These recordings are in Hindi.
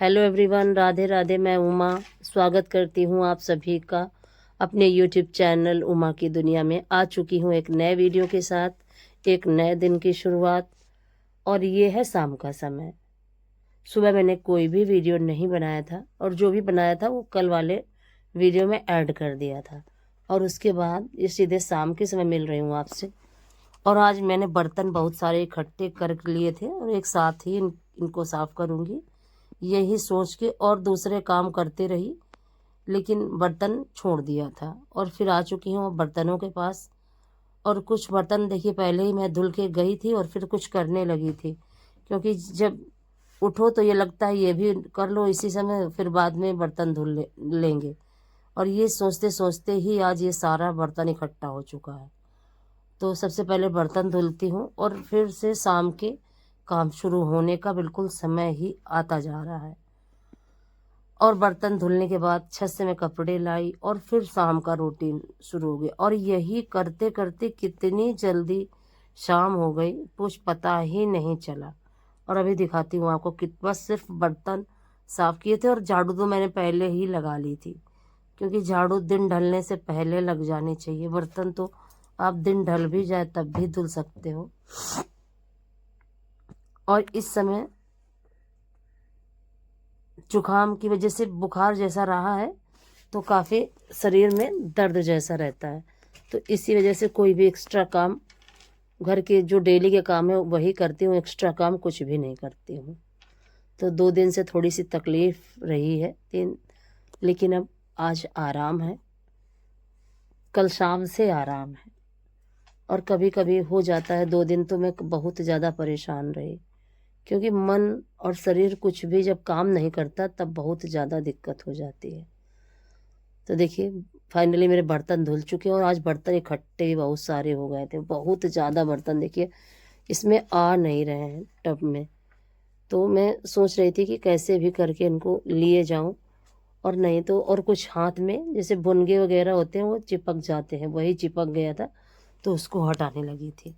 Hello everyone, Radhe Radhe. मैं उमा स्वागत करती हूँ आप सभी का अपने यूट्यूब चैनल उमा की दुनिया में। आ चुकी हूँ एक नए वीडियो के साथ, एक नए दिन की शुरुआत। और ये है शाम का समय। सुबह मैंने कोई भी वीडियो नहीं बनाया था, और जो भी बनाया था वो कल वाले वीडियो में ऐड कर दिया था। और उसके बाद ये सीधे शाम के समय मिल रही हूँ आपसे। और आज मैंने बर्तन बहुत सारे इकट्ठे कर लिए थे और एक साथ ही इनको साफ करूँगी, यही सोच के और दूसरे काम करते रही, लेकिन बर्तन छोड़ दिया था। और फिर आ चुकी हूँ बर्तनों के पास। और कुछ बर्तन देखिए पहले ही मैं धुल के गई थी और फिर कुछ करने लगी थी, क्योंकि जब उठो तो ये लगता है ये भी कर लो इसी समय, फिर बाद में बर्तन लेंगे। और ये सोचते सोचते ही आज ये सारा बर्तन इकट्ठा हो चुका है। तो सबसे पहले बर्तन धुलती हूँ और फिर से शाम के काम शुरू होने का बिल्कुल समय ही आता जा रहा है। और बर्तन धुलने के बाद छत से मैं कपड़े लाई और फिर शाम का रूटीन शुरू हो गया। और यही करते करते कितनी जल्दी शाम हो गई कुछ पता ही नहीं चला। और अभी दिखाती हूँ आपको कि बस सिर्फ बर्तन साफ किए थे, और झाड़ू तो मैंने पहले ही लगा ली थी, क्योंकि झाड़ू दिन ढलने से पहले लग जानी चाहिए। बर्तन तो आप दिन ढल भी जाए तब भी धुल सकते हो। और इस समय जुकाम की वजह से बुखार जैसा रहा है, तो काफ़ी शरीर में दर्द जैसा रहता है। तो इसी वजह से कोई भी एक्स्ट्रा काम, घर के जो डेली के काम है वही करती हूँ, एक्स्ट्रा काम कुछ भी नहीं करती हूँ। तो 2 दिन से थोड़ी सी तकलीफ़ रही है, लेकिन अब आज आराम है, कल शाम से आराम है। और कभी कभी हो जाता है 2 दिन तो मैं बहुत ज़्यादा परेशान रही, क्योंकि मन और शरीर कुछ भी जब काम नहीं करता तब बहुत ज़्यादा दिक्कत हो जाती है। तो देखिए फाइनली मेरे बर्तन धुल चुके हैं, और आज बर्तन इकट्ठे ही बहुत सारे हो गए थे, बहुत ज़्यादा बर्तन। देखिए इसमें आ नहीं रहे हैं टब में। तो मैं सोच रही थी कि कैसे भी करके इनको लिए जाऊं, और नहीं तो और कुछ हाथ में जैसे बुनगे वगैरह होते हैं वो चिपक जाते हैं, वही चिपक गया था तो उसको हटाने लगी थी।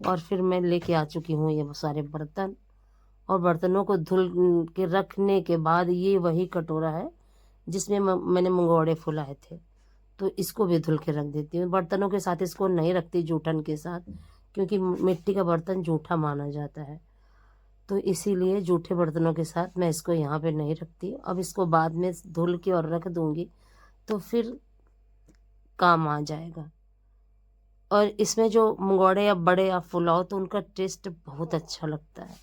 और फिर मैं लेके आ चुकी हूँ ये सारे बर्तन। और बर्तनों को धुल के रखने के बाद ये वही कटोरा है जिसमें मैंने मंगोड़े फुलाए थे, तो इसको भी धुल के रख देती हूँ। बर्तनों के साथ इसको नहीं रखती जूठन के साथ, क्योंकि मिट्टी का बर्तन जूठा माना जाता है। तो इसीलिए जूठे बर्तनों के साथ मैं इसको यहाँ पे नहीं रखती। अब इसको बाद में धुल के और रख दूँगी तो फिर काम आ जाएगा। और इसमें जो मंगोड़े या बड़े आप फुलाओ तो उनका टेस्ट बहुत अच्छा लगता है।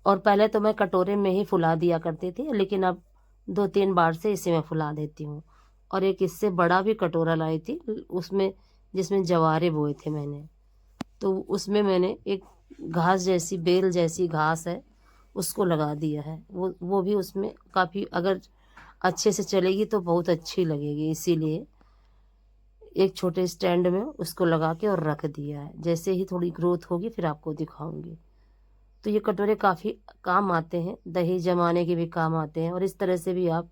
और पहले तो मैं कटोरे में ही फुला दिया करती थी, लेकिन अब 2-3 बार से इसी में फुला देती हूँ। और एक इससे बड़ा भी कटोरा लाई थी, उसमें जिसमें जवारे बोए थे मैंने, तो उसमें मैंने एक घास जैसी, बेल जैसी घास है, उसको लगा दिया है। वो भी उसमें काफ़ी, अगर अच्छे से चलेगी तो बहुत अच्छी लगेगी, इसीलिए एक छोटे स्टैंड में उसको लगा के और रख दिया है। जैसे ही थोड़ी ग्रोथ होगी फिर आपको दिखाऊंगी। तो ये कटोरे काफ़ी काम आते हैं, दही जमाने के भी काम आते हैं, और इस तरह से भी आप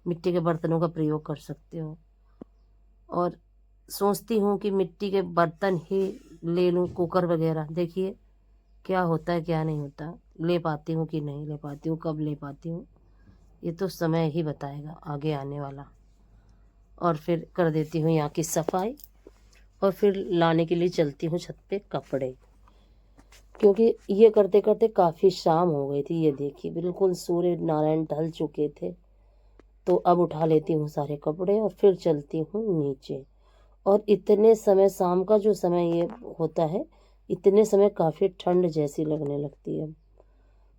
मिट्टी के बर्तनों का प्रयोग कर सकते हो। और सोचती हूँ कि मिट्टी के बर्तन ही ले लूँ, कुकर वगैरह। देखिए क्या होता है क्या नहीं होता, ले पाती हूँ कि नहीं ले पाती हूँ, कब ले पाती हूँ ये तो समय ही बताएगा आगे आने वाला। और फिर कर देती हूँ यहाँ की सफाई, और फिर लाने के लिए चलती हूँ छत पे कपड़े, क्योंकि ये करते करते काफ़ी शाम हो गई थी। ये देखिए बिल्कुल सूर्य नारायण ढल चुके थे। तो अब उठा लेती हूँ सारे कपड़े और फिर चलती हूँ नीचे। और इतने समय, शाम का जो समय ये होता है, इतने समय काफ़ी ठंड जैसी लगने लगती है।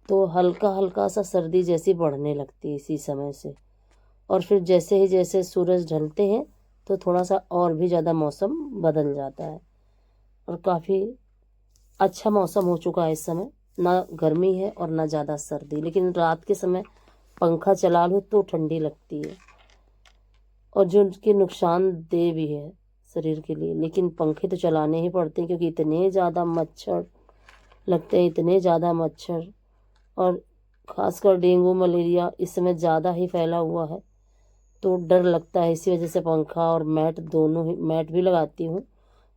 तो हल्का हल्का सा सर्दी जैसी बढ़ने लगती है इसी समय से। और फिर जैसे ही जैसे सूरज ढलते हैं तो थोड़ा सा और भी ज़्यादा मौसम बदल जाता है, और काफ़ी अच्छा मौसम हो चुका है इस समय। ना गर्मी है और ना ज़्यादा सर्दी, लेकिन रात के समय पंखा चला लो तो ठंडी लगती है, और जो उनके नुकसानदेह भी है शरीर के लिए। लेकिन पंखे तो चलाने ही पड़ते हैं, क्योंकि इतने ज़्यादा मच्छर लगते हैं, इतने ज़्यादा मच्छर। और खासकर डेंगू मलेरिया इस समय ज़्यादा ही फैला हुआ है, तो डर लगता है। इसी वजह से पंखा और मैट दोनों ही, मैट भी लगाती हूँ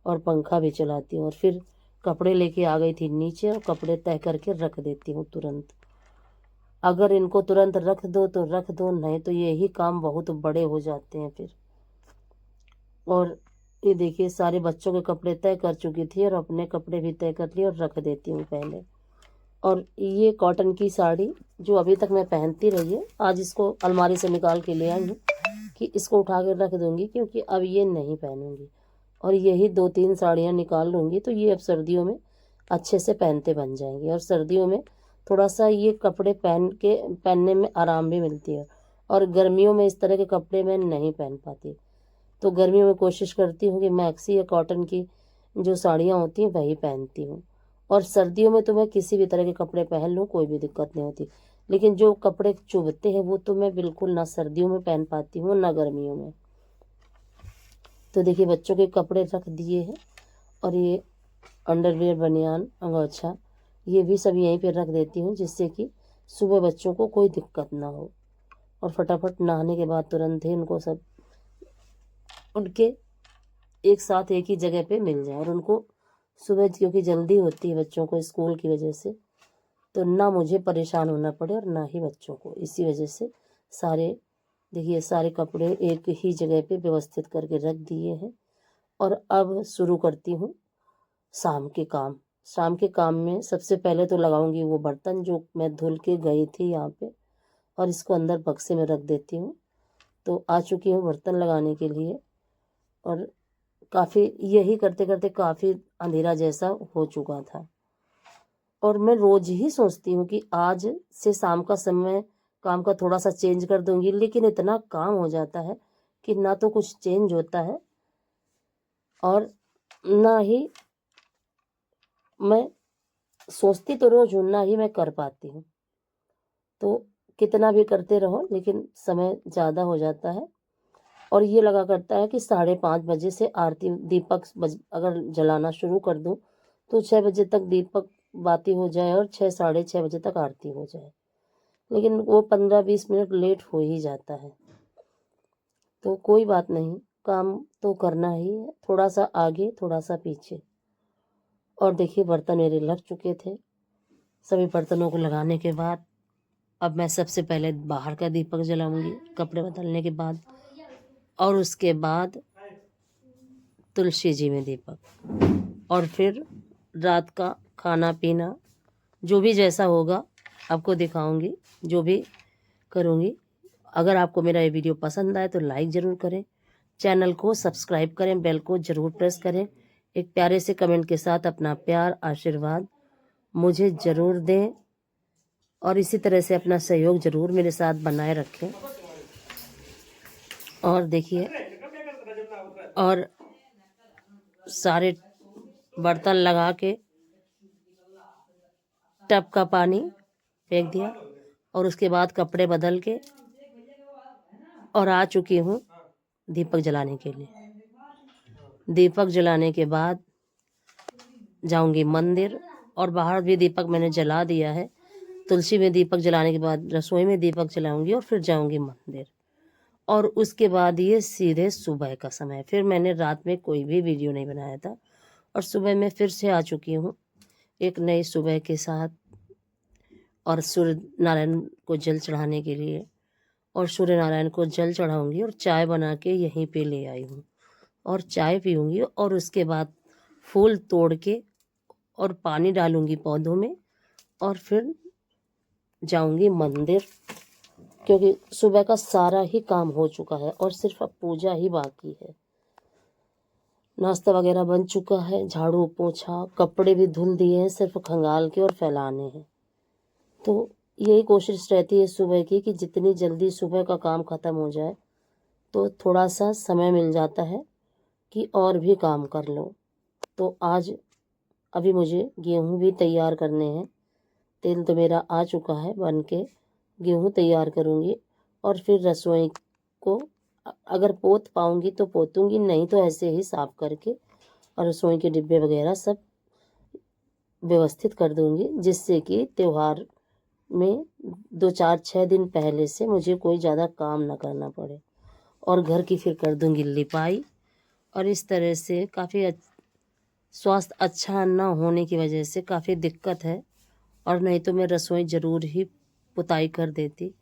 और पंखा भी चलाती हूँ। और फिर कपड़े लेके आ गई थी नीचे, और कपड़े तय करके रख देती हूँ तुरंत। अगर इनको तुरंत रख दो तो रख दो, नहीं तो यही काम बहुत बड़े हो जाते हैं फिर। और ये देखिए सारे बच्चों के कपड़े तय कर चुकी थी और अपने कपड़े भी तय कर लिए और रख देती हूँ पहले। और ये कॉटन की साड़ी जो अभी तक मैं पहनती रही है, आज इसको अलमारी से निकाल के ले आई हूँ कि इसको उठा के रख दूँगी, क्योंकि अब ये नहीं पहनूँगी। और यही 2-3 साड़ियाँ निकाल लूँगी तो ये अब सर्दियों में अच्छे से पहनते बन जाएंगे। और सर्दियों में थोड़ा सा ये कपड़े पहनने में आराम भी मिलती है। और गर्मियों में इस तरह के कपड़े मैं नहीं पहन पाती, तो गर्मियों में कोशिश करती हूँ कि मैक्सी या कॉटन की जो साड़ियाँ होती हैं वही पहनती हूँ। और सर्दियों में तो मैं किसी भी तरह के कपड़े पहन लूँ, कोई भी दिक्कत नहीं होती। लेकिन जो कपड़े चुभते हैं वो तो मैं बिल्कुल ना सर्दियों में पहन पाती हूँ ना गर्मियों में। तो देखिए बच्चों के कपड़े रख दिए हैं। और ये अंडरवियर, बनियान, अंगोछा, ये भी सब यहीं पे रख देती हूँ, जिससे कि सुबह बच्चों को कोई दिक्कत ना हो। और फटाफट नहाने के बाद तुरंत ही उनको सब उनके एक साथ एक ही जगह पे मिल जाए। और उनको सुबह क्योंकि जल्दी होती है बच्चों को स्कूल की वजह से, तो ना मुझे परेशान होना पड़े और ना ही बच्चों को। इसी वजह से सारे देखिए सारे कपड़े एक ही जगह पे व्यवस्थित करके रख दिए हैं। और अब शुरू करती हूँ शाम के काम। शाम के काम में सबसे पहले तो लगाऊंगी वो बर्तन जो मैं धुल के गई थी यहाँ पे, और इसको अंदर बक्से में रख देती हूँ। तो आ चुकी हूँ बर्तन लगाने के लिए। और काफ़ी यही करते करते काफ़ी अंधेरा जैसा हो चुका था। और मैं रोज ही सोचती हूँ कि आज से शाम का समय काम का थोड़ा सा चेंज कर दूंगी, लेकिन इतना काम हो जाता है कि ना तो कुछ चेंज होता है और ना ही मैं सोचती तो रोज हूँ, ना ही मैं कर पाती हूँ। तो कितना भी करते रहो लेकिन समय ज़्यादा हो जाता है। और ये लगा करता है कि 5:30 बजे से आरती दीपक अगर जलाना शुरू कर दूँ तो 6 बजे तक दीपक बाती हो जाए और 6 साढ़े 6 बजे तक आरती हो जाए। लेकिन वो 15-20 मिनट लेट हो ही जाता है। तो कोई बात नहीं, काम तो करना ही है, थोड़ा सा आगे थोड़ा सा पीछे। और देखिए बर्तन मेरे लग चुके थे। सभी बर्तनों को लगाने के बाद अब मैं सबसे पहले बाहर का दीपक जलाऊंगी कपड़े बदलने के बाद, और उसके बाद तुलसी जी में दीपक, और फिर रात का खाना पीना जो भी जैसा होगा आपको दिखाऊंगी, जो भी करूंगी। अगर आपको मेरा ये वीडियो पसंद आए तो लाइक ज़रूर करें, चैनल को सब्सक्राइब करें, बेल को ज़रूर प्रेस करें। एक प्यारे से कमेंट के साथ अपना प्यार आशीर्वाद मुझे ज़रूर दें और इसी तरह से अपना सहयोग ज़रूर मेरे साथ बनाए रखें। और देखिए और सारे बर्तन लगा के टब का पानी फेंक दिया और उसके बाद कपड़े बदल के और आ चुकी हूँ दीपक जलाने के लिए। दीपक जलाने के बाद जाऊंगी मंदिर, और बाहर भी दीपक मैंने जला दिया है। तुलसी में दीपक जलाने के बाद रसोई में दीपक जलाऊंगी और फिर जाऊंगी मंदिर। और उसके बाद ये सीधे सुबह का समय, फिर मैंने रात में कोई भी वीडियो नहीं बनाया था और सुबह में फिर से आ चुकी हूँ एक नई सुबह के साथ। और सूर्य नारायण को जल चढ़ाने के लिए, और सूर्य नारायण को जल चढ़ाऊंगी और चाय बना के यहीं पे ले आई हूँ और चाय पीऊँगी। और उसके बाद फूल तोड़ के और पानी डालूंगी पौधों में और फिर जाऊंगी मंदिर, क्योंकि सुबह का सारा ही काम हो चुका है और सिर्फ अब पूजा ही बाकी है। नाश्ता वगैरह बन चुका है, झाड़ू पोछा, कपड़े भी धुल दिए हैं, सिर्फ खंगाल के और फैलाने हैं। तो यही कोशिश रहती है सुबह की कि जितनी जल्दी सुबह का काम ख़त्म हो जाए तो थोड़ा सा समय मिल जाता है कि और भी काम कर लो। तो आज अभी मुझे गेहूं भी तैयार करने हैं। तेल तो मेरा आ चुका है बन के, गेहूं तैयार करूंगी और फिर रसोई को अगर पोत पाऊंगी तो पोतूंगी, नहीं तो ऐसे ही साफ करके और रसोई के डिब्बे वगैरह सब व्यवस्थित कर दूंगी, जिससे कि त्यौहार में 2-4-6 दिन पहले से मुझे कोई ज़्यादा काम ना करना पड़े। और घर की फिर कर दूंगी लिपाई। और इस तरह से काफ़ी स्वास्थ्य अच्छा ना होने की वजह से काफ़ी दिक्कत है, और नहीं तो मैं रसोई ज़रूर ही पुताई कर देती।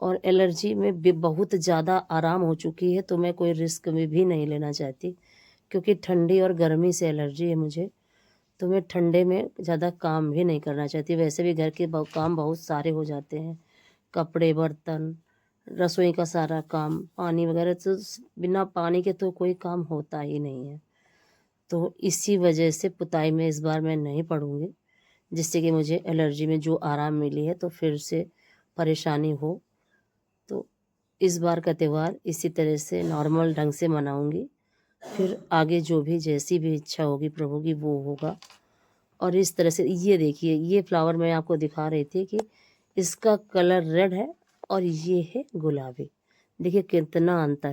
और एलर्जी में भी बहुत ज़्यादा आराम हो चुकी है, तो मैं कोई रिस्क में भी नहीं लेना चाहती, क्योंकि ठंडी और गर्मी से एलर्जी है मुझे। तो मैं ठंडे में ज़्यादा काम भी नहीं करना चाहती। वैसे भी घर के काम बहुत सारे हो जाते हैं, कपड़े, बर्तन, रसोई का सारा काम, पानी वगैरह, तो बिना पानी के तो कोई काम होता ही नहीं है। तो इसी वजह से पुताई में इस बार मैं नहीं पड़ूँगी, जिससे कि मुझे एलर्जी में जो आराम मिली है तो फिर से परेशानी हो। तो इस बार का त्यौहार इसी तरह से नॉर्मल ढंग से मनाऊँगी, फिर आगे जो भी जैसी भी इच्छा होगी प्रभु की वो होगा। और इस तरह से ये देखिए, ये फ्लावर मैं आपको दिखा रही थी कि इसका कलर रेड है और ये है गुलाबी। देखिए कितना अंतर है।